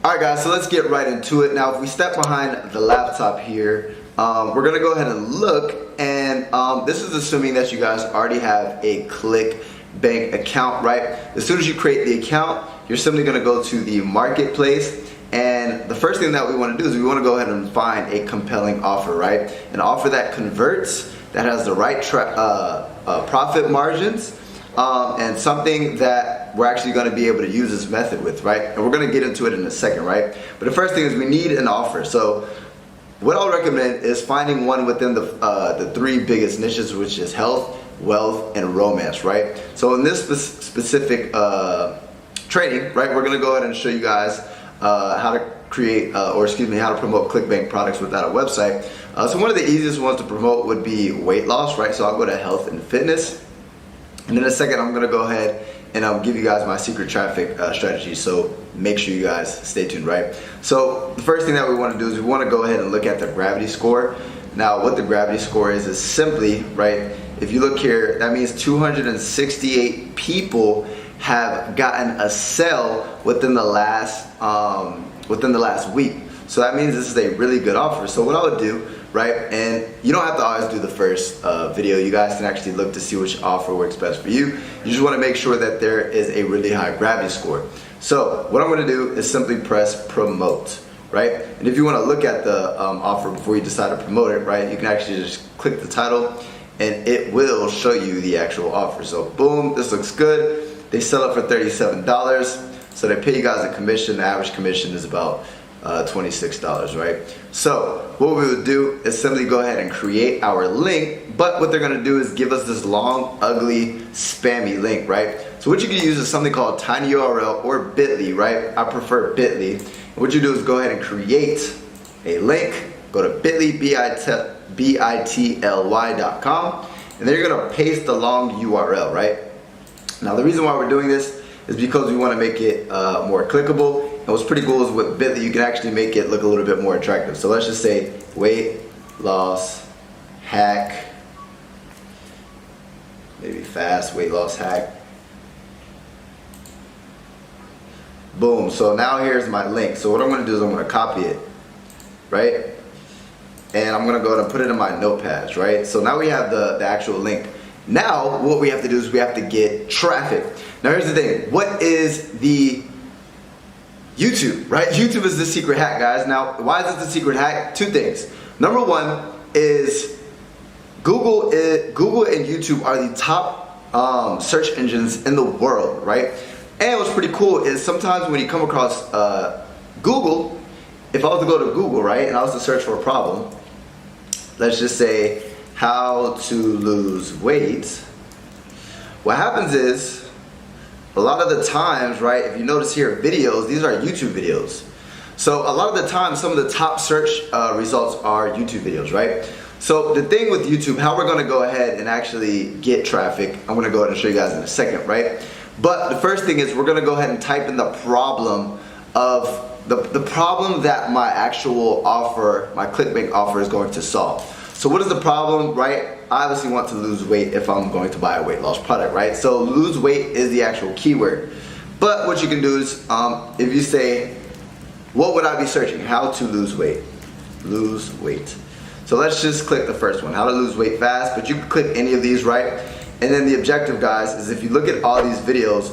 Alright guys, so let's get right into it. Now if we step behind the laptop here, we're going to go ahead and look, and this is assuming that you guys already have a ClickBank account, right? As soon as you create the account, you're simply going to go to the marketplace, and the first thing that we want to do is we want to go ahead and find a compelling offer, right? An offer that converts, that has the right profit margins, and something that we're actually going to be able to use this method with, right? And we're going to get into it in a second, right? But the first thing is we need an offer. So what I'll recommend is finding one within the three biggest niches, which is health, wealth, and romance, right? So in this specific training, right, we're going to go ahead and show you guys how to create, how to promote ClickBank products without a website. So one of the easiest ones to promote would be weight loss, right? So I'll go to health and fitness. And in a second, I'm gonna go ahead and I'll give you guys my secret traffic strategy. So make sure you guys stay tuned, right? So the first thing that we wanna do is we wanna go ahead and look at the gravity score. Now what the gravity score is simply, right, if you look here, that means 268 people have gotten a sale within the last week. So that means this is a really good offer. So what I would do, right, and you don't have to always do the first video. You guys can actually look to see which offer works best for you. You just want to make sure that there is a really high gravity score. So what I'm going to do is simply press promote, right? And if you want to look at the offer before you decide to promote it, right, you can actually just click the title and it will show you the actual offer. So boom, this looks good. They sell it for $37. So they pay you guys a commission. The average commission is about $26, right? So what we would do is simply go ahead and create our link, but what they're gonna do is give us this long, ugly, spammy link, right? So what you can use is something called tinyurl or bit.ly, right? I prefer bit.ly. And what you do is go ahead and create a link, go to bit.ly, bit.ly.com, and then you're gonna paste the long URL, right? Now the reason why we're doing this is because we wanna make it more clickable. And what's pretty cool is with bit.ly, you can actually make it look a little bit more attractive. So let's just say weight loss hack, maybe fast weight loss hack. Boom, so now here's my link. So what I'm gonna do is I'm gonna copy it, right? And I'm gonna go ahead and put it in my notepads, right? So now we have the actual link. Now what we have to do is we have to get traffic. Now here's the thing, what is the YouTube, right? YouTube is the secret hack, guys. Now, why is it the secret hack? Two things. Number one is Google and YouTube are the top search engines in the world, right? And what's pretty cool is sometimes when you come across Google, if I was to go to Google, right, and I was to search for a problem, let's just say how to lose weight, what happens is, a lot of the times, right, if you notice here, videos, these are YouTube videos. So a lot of the time, some of the top search results are YouTube videos, right? So the thing with YouTube, how we're gonna go ahead and actually get traffic, I'm gonna go ahead and show you guys in a second, right? But the first thing is we're gonna go ahead and type in the problem of, the problem that my actual offer, my ClickBank offer is going to solve. So what is the problem, right? I obviously want to lose weight if I'm going to buy a weight loss product, right? So lose weight is the actual keyword. But what you can do is, if you say, what would I be searching? How to lose weight. Lose weight. So let's just click the first one, how to lose weight fast, but you can click any of these, right? And then the objective, guys, is if you look at all these videos,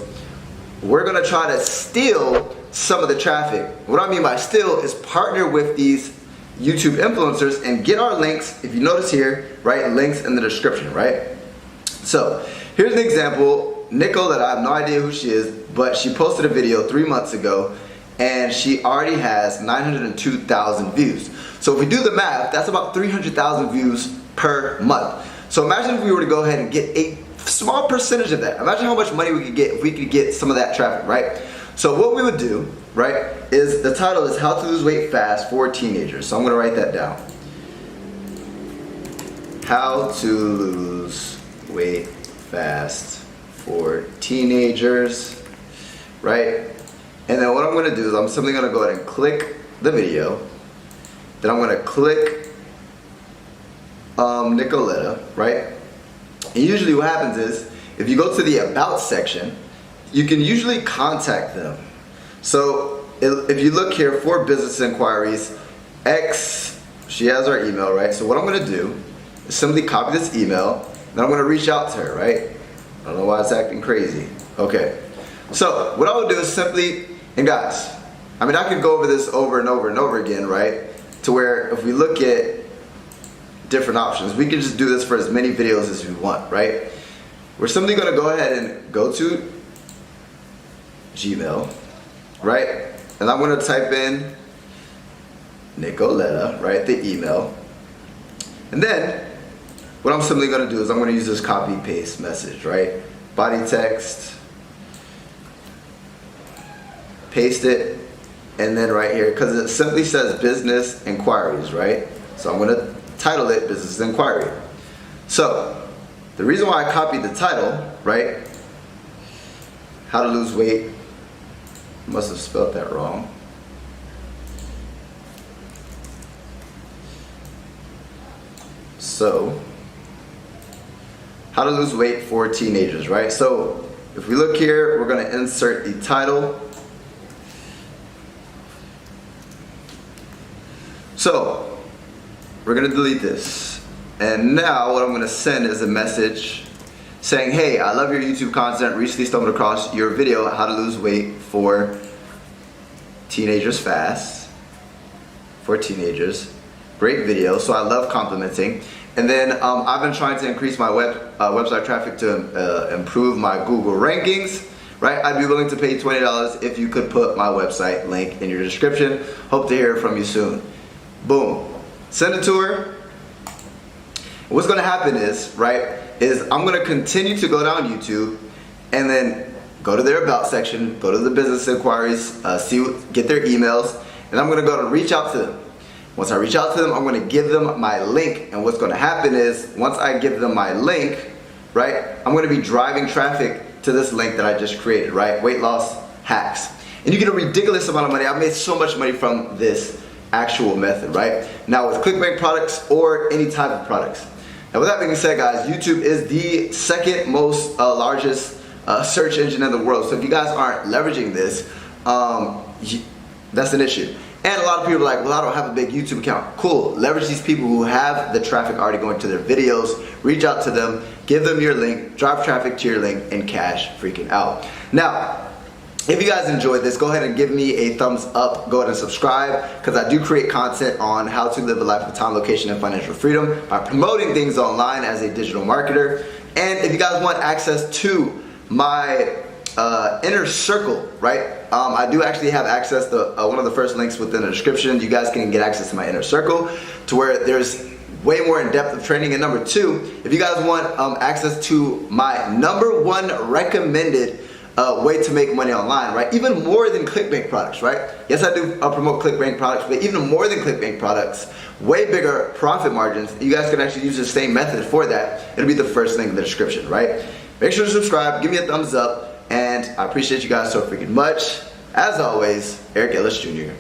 we're gonna try to steal some of the traffic. What I mean by steal is partner with these YouTube influencers and get our links. If you notice here, right, links in the description, right? So here's an example. Nicoletta, I have no idea who she is, but she posted a video 3 months ago and she already has 902,000 views. So if we do the math, that's about 300,000 views per month. So imagine if we were to go ahead and get a small percentage of that. Imagine how much money we could get if we could get some of that traffic, right? So what we would do, right, is the title is How to Lose Weight Fast for Teenagers. So I'm gonna write that down. How to lose weight fast for teenagers, right? And then what I'm gonna do is I'm simply gonna go ahead and click the video. Then I'm gonna click Nicoletta, right? And usually what happens is, if you go to the About section, you can usually contact them. So if you look here for business inquiries, X, she has our email, right? So what I'm gonna do is simply copy this email, and I'm gonna reach out to her, right? I don't know why it's acting crazy. Okay, so what I would do is simply, and guys, I mean, I could go over this over and over and over again, right? To where if we look at different options, we can just do this for as many videos as we want, right? We're simply gonna go ahead and go to Gmail, right? And I'm gonna type in Nicoletta, right, the email. And then what I'm simply gonna do is I'm gonna use this copy paste message, right? Body text, paste it, and then right here, because it simply says business inquiries, right? So I'm gonna title it business inquiry. So the reason why I copied the title, right? How to lose weight. Must have spelled that wrong. So, how to lose weight for teenagers, right? So, if we look here, we're going to insert the title. So, we're going to delete this. And now what I'm going to send is a message saying, hey, I love your YouTube content. Recently stumbled across your video, how to lose weight for teenagers fast. For teenagers. Great video, so I love complimenting. And then I've been trying to increase my website traffic to improve my Google rankings, right? I'd be willing to pay $20 if you could put my website link in your description. Hope to hear from you soon. Boom. Send it to her. What's gonna happen is, right, I'm gonna continue to go down YouTube and then go to their about section, go to the business inquiries, get their emails, and I'm gonna go to reach out to them. Once I reach out to them, I'm gonna give them my link, and what's gonna happen is, once I give them my link, right, I'm gonna be driving traffic to this link that I just created, right, weight loss hacks. And you get a ridiculous amount of money. I've made so much money from this actual method, right? Now with ClickBank products or any type of products. Now with that being said, guys, YouTube is the second most largest search engine in the world. So if you guys aren't leveraging this, that's an issue. And a lot of people are like, well, I don't have a big YouTube account. Cool, leverage these people who have the traffic already going to their videos, reach out to them, give them your link, drive traffic to your link, and cash freaking out. Now, if you guys enjoyed this, go ahead and give me a thumbs up. Go ahead and subscribe, because I do create content on how to live a life of time, location, and financial freedom by promoting things online as a digital marketer. And if you guys want access to my inner circle, right? I do actually have access to one of the first links within the description. You guys can get access to my inner circle, to where there's way more in depth of training. And number two, if you guys want access to my #1 recommended way to make money online, right? Even more than ClickBank products, right? Yes, I do promote ClickBank products, but even more than ClickBank products, way bigger profit margins. You guys can actually use the same method for that. It'll be the first link in the description, right? Make sure to subscribe, give me a thumbs up, and I appreciate you guys so freaking much. As always, Eric Ellis Jr.